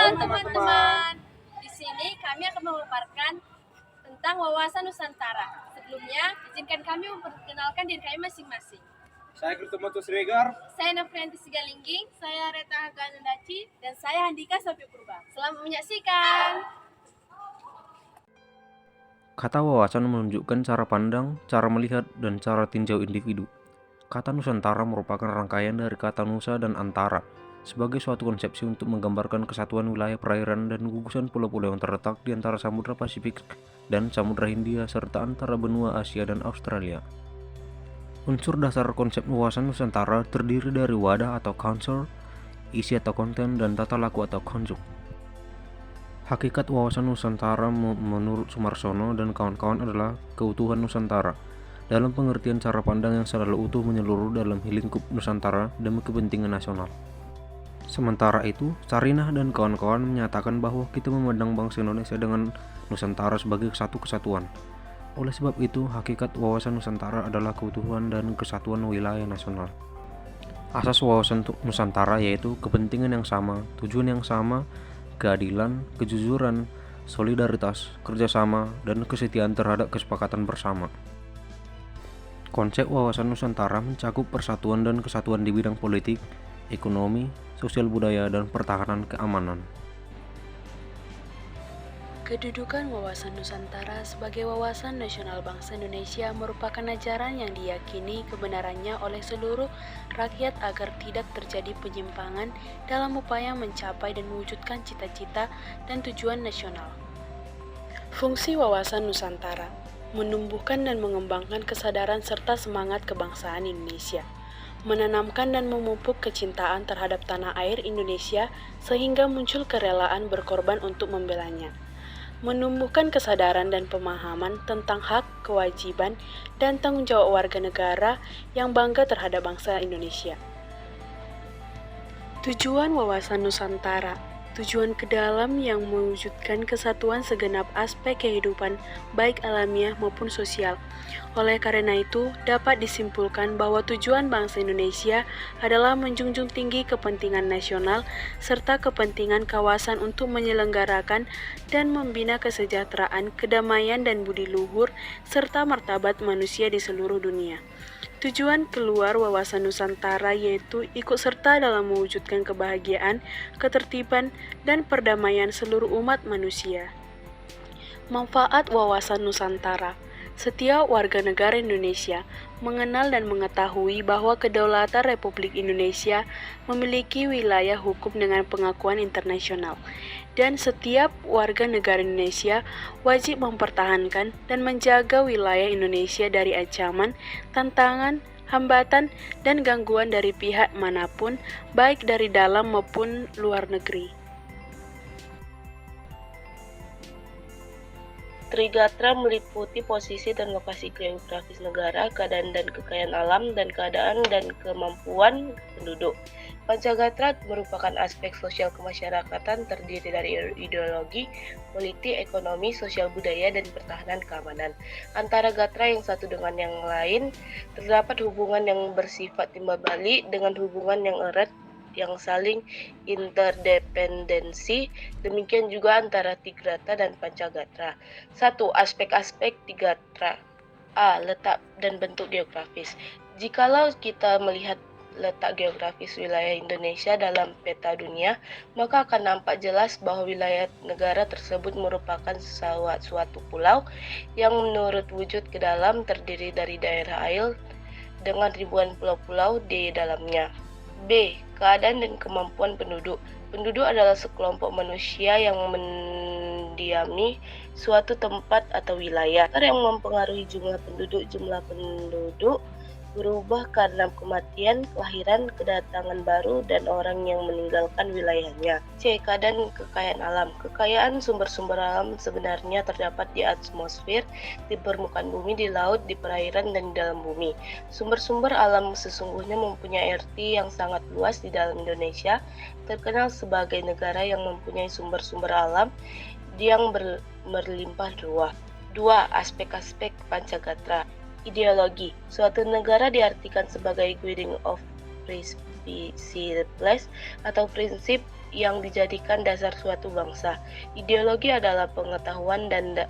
Halo teman-teman, di sini kami akan memaparkan tentang wawasan Nusantara. Sebelumnya, izinkan kami memperkenalkan diri kami masing-masing. Saya Kristomatus Regar. Saya Nofrianti Sigalingging, saya Reta Hagandaci, dan saya Handika Sopi Purba. Selamat menyaksikan. Kata wawasan menunjukkan cara pandang, cara melihat, dan cara tinjau individu. Kata Nusantara merupakan rangkaian dari kata Nusa dan Antara sebagai suatu konsepsi untuk menggambarkan kesatuan wilayah perairan dan gugusan pulau-pulau yang terletak di antara Samudra Pasifik dan Samudra Hindia serta antara benua Asia dan Australia. Unsur dasar konsep wawasan Nusantara terdiri dari wadah atau council, isi atau konten, dan tata laku atau konjuk. Hakikat wawasan Nusantara menurut Sumarsono dan kawan-kawan adalah keutuhan Nusantara dalam pengertian cara pandang yang selalu utuh menyeluruh dalam lingkup Nusantara demi kepentingan nasional. Sementara itu, Sarinah dan kawan-kawan menyatakan bahwa kita memandang bangsa Indonesia dengan Nusantara sebagai satu kesatuan. Oleh sebab itu, hakikat wawasan Nusantara adalah keutuhan dan kesatuan wilayah nasional. Asas wawasan Nusantara yaitu kepentingan yang sama, tujuan yang sama, keadilan, kejujuran, solidaritas, kerjasama, dan kesetiaan terhadap kesepakatan bersama. Konsep wawasan Nusantara mencakup persatuan dan kesatuan di bidang politik, ekonomi, sosial budaya, dan pertahanan keamanan. Kedudukan wawasan Nusantara sebagai wawasan nasional bangsa Indonesia merupakan ajaran yang diyakini kebenarannya oleh seluruh rakyat agar tidak terjadi penyimpangan dalam upaya mencapai dan mewujudkan cita-cita dan tujuan nasional. Fungsi wawasan Nusantara menumbuhkan dan mengembangkan kesadaran serta semangat kebangsaan Indonesia, menanamkan dan memupuk kecintaan terhadap tanah air Indonesia sehingga muncul kerelaan berkorban untuk membelanya, menumbuhkan kesadaran dan pemahaman tentang hak, kewajiban, dan tanggung jawab warga negara yang bangga terhadap bangsa Indonesia. Tujuan wawasan Nusantara, tujuan ke dalam yang mewujudkan kesatuan segenap aspek kehidupan baik alamiah maupun sosial. Oleh karena itu, dapat disimpulkan bahwa tujuan bangsa Indonesia adalah menjunjung tinggi kepentingan nasional serta kepentingan kawasan untuk menyelenggarakan dan membina kesejahteraan, kedamaian dan budi luhur serta martabat manusia di seluruh dunia. Tujuan keluar wawasan Nusantara yaitu ikut serta dalam mewujudkan kebahagiaan, ketertiban, dan perdamaian seluruh umat manusia. Manfaat wawasan Nusantara. Setiap warga negara Indonesia mengenal dan mengetahui bahwa kedaulatan Republik Indonesia memiliki wilayah hukum dengan pengakuan internasional, dan setiap warga negara Indonesia wajib mempertahankan dan menjaga wilayah Indonesia dari ancaman, tantangan, hambatan, dan gangguan dari pihak manapun, baik dari dalam maupun luar negeri. Trigatra meliputi posisi dan lokasi geografis negara, keadaan dan kekayaan alam, dan keadaan dan kemampuan penduduk. Pancagatra merupakan aspek sosial kemasyarakatan terdiri dari ideologi, politik, ekonomi, sosial budaya, dan pertahanan keamanan. Antara gatra yang satu dengan yang lain, terdapat hubungan yang bersifat timbal balik dengan hubungan yang erat yang saling interdependensi, demikian juga antara Trigrata dan Pancagatra. 1. Aspek-aspek Trigrata. A. Letak dan bentuk geografis. Jikalau kita melihat letak geografis wilayah Indonesia dalam peta dunia, maka akan nampak jelas bahwa wilayah negara tersebut merupakan suatu pulau yang menurut wujud ke dalam terdiri dari daerah air dengan ribuan pulau-pulau di dalamnya. B. Keadaan dan kemampuan penduduk. Penduduk adalah sekelompok manusia yang mendiami suatu tempat atau wilayah. Yang mempengaruhi jumlah penduduk berubah karena kematian, kelahiran, kedatangan baru, dan orang yang meninggalkan wilayahnya. C. Keadaan kekayaan alam. Kekayaan sumber-sumber alam sebenarnya terdapat di atmosfer, di permukaan bumi, di laut, di perairan, dan di dalam bumi. Sumber-sumber alam sesungguhnya mempunyai arti yang sangat luas di dalam Indonesia, terkenal sebagai negara yang mempunyai sumber-sumber alam yang berlimpah ruah. 2. Aspek-aspek Pancagatra. Ideologi. Suatu negara diartikan sebagai guiding of indivisibles atau prinsip yang dijadikan dasar suatu bangsa. Ideologi adalah pengetahuan dan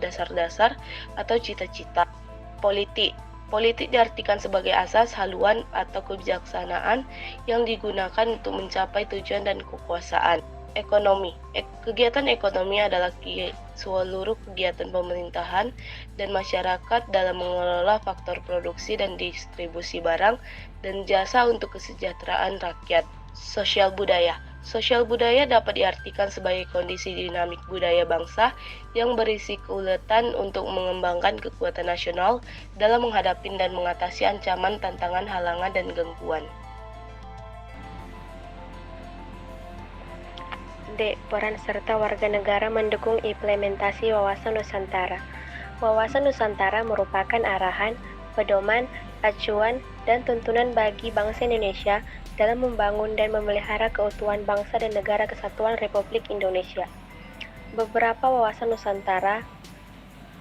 dasar-dasar atau cita-cita. Politik diartikan sebagai asas, haluan, atau kebijaksanaan yang digunakan untuk mencapai tujuan dan kekuasaan. Ekonomi. Kegiatan ekonomi adalah seluruh kegiatan pemerintahan dan masyarakat dalam mengelola faktor produksi dan distribusi barang dan jasa untuk kesejahteraan rakyat. Sosial budaya dapat diartikan sebagai kondisi dinamik budaya bangsa yang berisi keuletan untuk mengembangkan kekuatan nasional dalam menghadapi dan mengatasi ancaman, tantangan, halangan, dan gangguan. D. Peran serta warga negara mendukung implementasi Wawasan Nusantara. Wawasan Nusantara merupakan arahan, pedoman, acuan, dan tuntunan bagi bangsa Indonesia dalam membangun dan memelihara keutuhan bangsa dan negara kesatuan Republik Indonesia. Beberapa Wawasan Nusantara.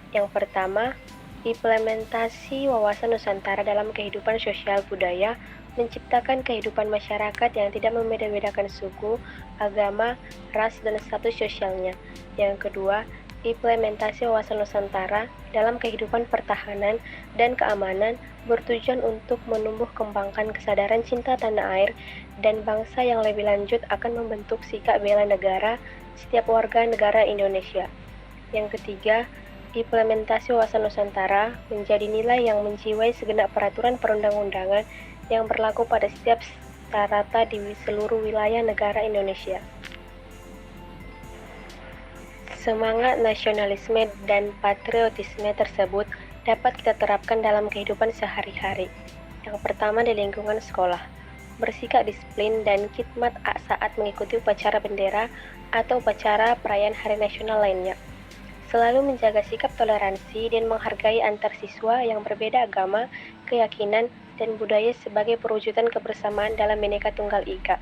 Yang pertama, implementasi Wawasan Nusantara dalam kehidupan sosial budaya menciptakan kehidupan masyarakat yang tidak membeda-bedakan suku, agama, ras, dan status sosialnya. Yang kedua, implementasi Wawasan Nusantara dalam kehidupan pertahanan dan keamanan bertujuan untuk menumbuh kembangkan kesadaran cinta tanah air dan bangsa yang lebih lanjut akan membentuk sikap bela negara setiap warga negara Indonesia. Yang ketiga, implementasi Wawasan Nusantara menjadi nilai yang menjiwai segenap peraturan perundang-undangan yang berlaku pada setiap strata di seluruh wilayah negara Indonesia. Semangat nasionalisme dan patriotisme tersebut dapat kita terapkan dalam kehidupan sehari-hari. Yang pertama di lingkungan sekolah, bersikap disiplin dan khidmat saat mengikuti upacara bendera atau upacara perayaan hari nasional lainnya. Selalu menjaga sikap toleransi dan menghargai antar siswa yang berbeda agama, keyakinan, dan budaya sebagai perwujudan kebersamaan dalam Bhinneka Tunggal Ika.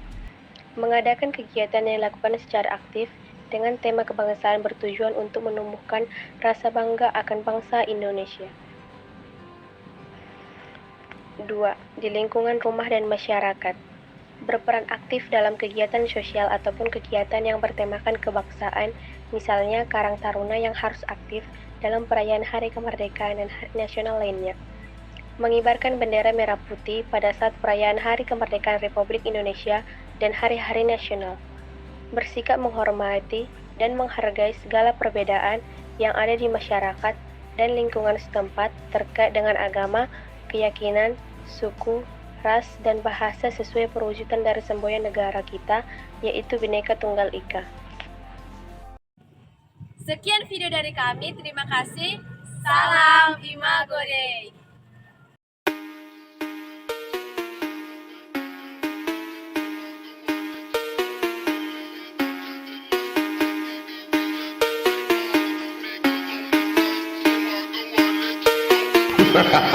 Mengadakan kegiatan yang dilakukan secara aktif dengan tema kebangsaan bertujuan untuk menumbuhkan rasa bangga akan bangsa Indonesia. 2. Di lingkungan rumah dan masyarakat. Berperan aktif dalam kegiatan sosial ataupun kegiatan yang bertemakan kebangsaan, misalnya Karang Taruna yang harus aktif dalam perayaan Hari Kemerdekaan dan Hari Nasional lainnya. Mengibarkan bendera merah putih pada saat perayaan Hari Kemerdekaan Republik Indonesia dan hari-hari nasional. Bersikap menghormati dan menghargai segala perbedaan yang ada di masyarakat dan lingkungan setempat terkait dengan agama, keyakinan, suku, ras, dan bahasa sesuai perwujudan dari semboyan negara kita, yaitu Bhinneka Tunggal Ika. Sekian video dari kami, terima kasih. Salam Imagore. Ha ha ha.